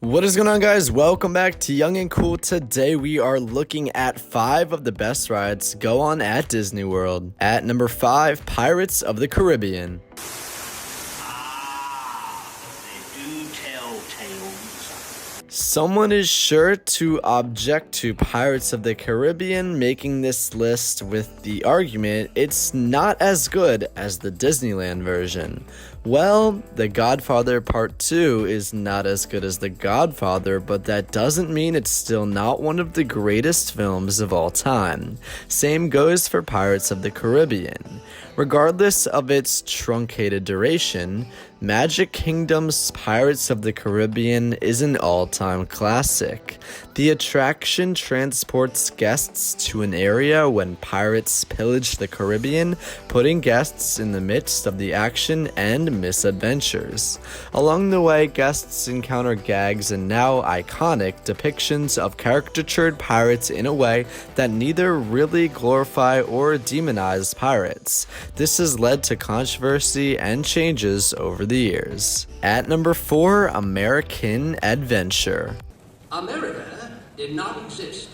What is going on, guys? Welcome back to Young and Cool. Today we are looking at 5 of the best rides go on at Disney World. At number 5, Pirates of the Caribbean. They do tell tales. Someone is sure to object to Pirates of the Caribbean making this list with the argument it's not as good as the Disneyland version. Well, The Godfather Part 2 is not as good as The Godfather, but that doesn't mean it's still not one of the greatest films of all time. Same goes for Pirates of the Caribbean. Regardless of its truncated duration, Magic Kingdom's Pirates of the Caribbean is an all-time classic. The attraction transports guests to an area when pirates pillage the Caribbean, putting guests in the midst of the action and misadventures. Along the way, guests encounter gags and now iconic depictions of caricatured pirates in a way that neither really glorify or demonize pirates. This has led to controversy and changes over the years. At number 4, American Adventure. America did not exist.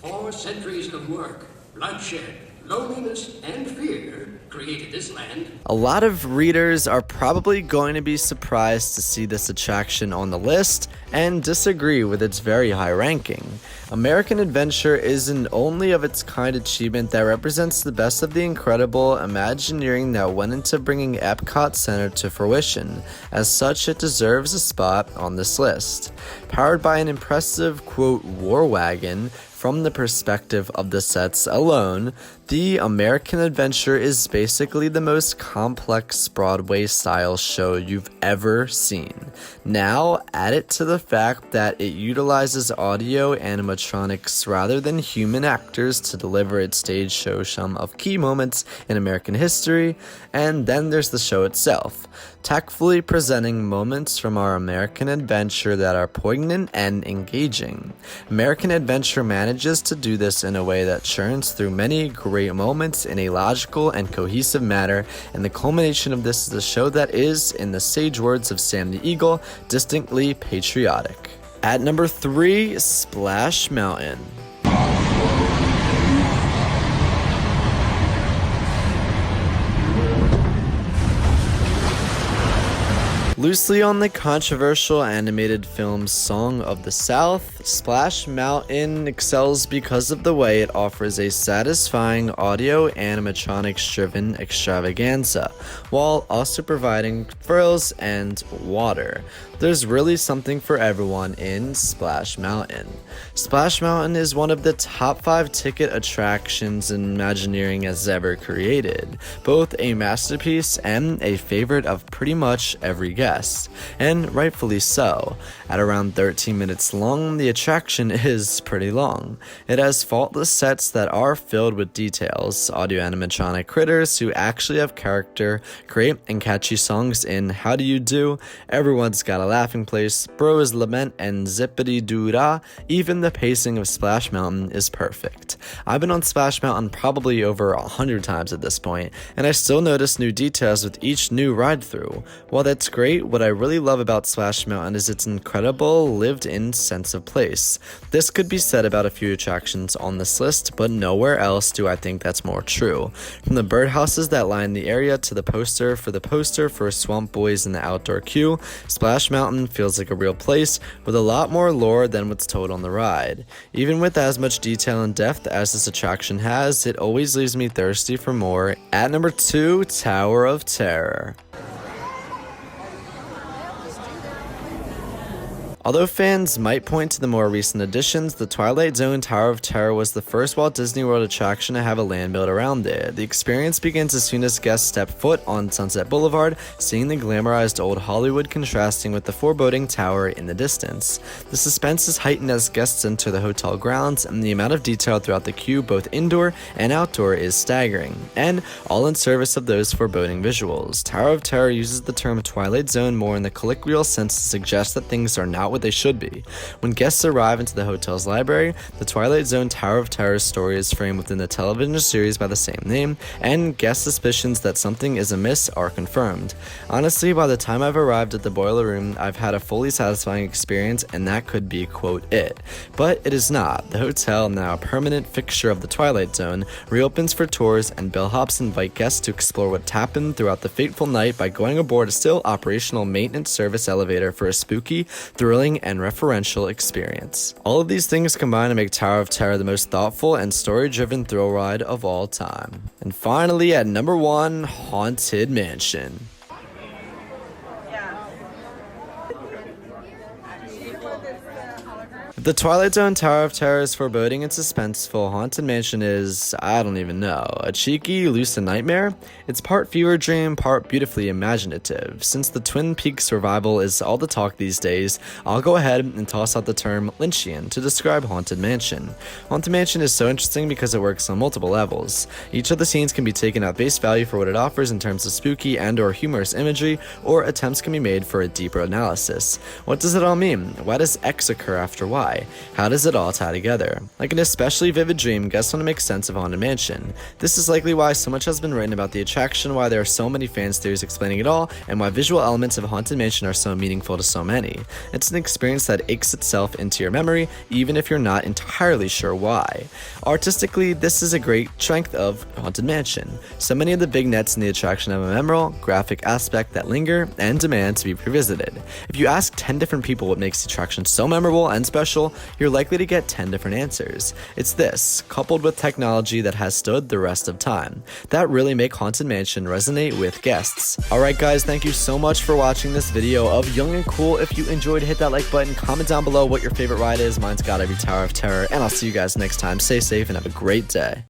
4 centuries of work, bloodshed, loneliness, and fear created this land. A lot of readers are probably going to be surprised to see this attraction on the list and disagree with its very high ranking. American Adventure is an only of its kind achievement that represents the best of the incredible Imagineering that went into bringing Epcot Center to fruition. As such, it deserves a spot on this list. Powered by an impressive, quote, war wagon, from the perspective of the sets alone, the American Adventure is basically the most complex Broadway-style show you've ever seen. Now, add it to the fact that it utilizes audio animatronics rather than human actors to deliver its stage show some of key moments in American history, and then there's the show itself, tactfully presenting moments from our American Adventure that are poignant and engaging. American Adventure manages to do this in a way that churns through many great moments in a logical and cohesive manner, and the culmination of this is a show that is, in the sage words of Sam the Eagle, distinctly patriotic. At number 3, Splash Mountain. Loosely on the controversial animated film Song of the South, Splash Mountain excels because of the way it offers a satisfying audio animatronics-driven extravaganza, while also providing thrills and water. There's really something for everyone in Splash Mountain. Splash Mountain is one of the top 5 ticket attractions Imagineering has ever created, both a masterpiece and a favorite of pretty much every guest, and rightfully so. At around 13 minutes long, the attraction is pretty long. It has faultless sets that are filled with details, audio animatronic critters who actually have character, great and catchy songs in How Do You Do, Everyone's Got a Laughing Place, Bros Lament, and Zippity Doo Dah. Even the pacing of Splash Mountain is perfect. I've been on Splash Mountain probably over 100 times at this point, and I still notice new details with each new ride through. While that's great, what I really love about Splash Mountain is its incredible lived-in sense of place. This could be said about a few attractions on this list, but nowhere else do I think that's more true. From the birdhouses that line the area to the poster for Swamp Boys in the outdoor queue, Splash Mountain feels like a real place with a lot more lore than what's told on the ride. Even with as much detail and depth as this attraction has, it always leaves me thirsty for more. At number 2, Tower of Terror. Although fans might point to the more recent additions, the Twilight Zone Tower of Terror was the first Walt Disney World attraction to have a land built around it. The experience begins as soon as guests step foot on Sunset Boulevard, seeing the glamorized old Hollywood contrasting with the foreboding tower in the distance. The suspense is heightened as guests enter the hotel grounds, and the amount of detail throughout the queue, both indoor and outdoor, is staggering, and all in service of those foreboding visuals. Tower of Terror uses the term Twilight Zone more in the colloquial sense to suggest that things are not what they should be. When guests arrive into the hotel's library, the Twilight Zone Tower of Terror story is framed within the television series by the same name, and guest suspicions that something is amiss are confirmed. Honestly, by the time I've arrived at the Boiler Room, I've had a fully satisfying experience, and that could be, quote, it. But it is not. The hotel, now a permanent fixture of the Twilight Zone, reopens for tours, and bellhops invite guests to explore what happened throughout the fateful night by going aboard a still operational maintenance service elevator for a spooky, thrilling, and referential experience. All of these things combine to make Tower of Terror the most thoughtful and story-driven thrill ride of all time. And finally, at number 1, Haunted Mansion. If the Twilight Zone Tower of Terror is foreboding and suspenseful, Haunted Mansion is, I don't even know, a cheeky, lucid nightmare? It's part fever dream, part beautifully imaginative. Since the Twin Peaks revival is all the talk these days, I'll go ahead and toss out the term Lynchian to describe Haunted Mansion. Haunted Mansion is so interesting because it works on multiple levels. Each of the scenes can be taken at face value for what it offers in terms of spooky and or humorous imagery, or attempts can be made for a deeper analysis. What does it all mean? Why does X occur after Y? How does it all tie together? Like an especially vivid dream, guests want to make sense of Haunted Mansion. This is likely why so much has been written about the attraction, why there are so many fans theories explaining it all, and why visual elements of Haunted Mansion are so meaningful to so many. It's an experience that aches itself into your memory, even if you're not entirely sure why. Artistically, this is a great strength of Haunted Mansion. So many of the big nets in the attraction have a memorable, graphic aspect that linger and demand to be revisited. If you ask 10 different people what makes the attraction so memorable and special, you're likely to get 10 different answers. It's this, coupled with technology that has stood the rest of time, that really make Haunted Mansion resonate with guests. Alright guys, thank you so much for watching this video of Young and Cool. If you enjoyed, hit that like button, comment down below what your favorite ride is. Mine's gotta be Tower of Terror, and I'll see you guys next time. Stay safe and have a great day.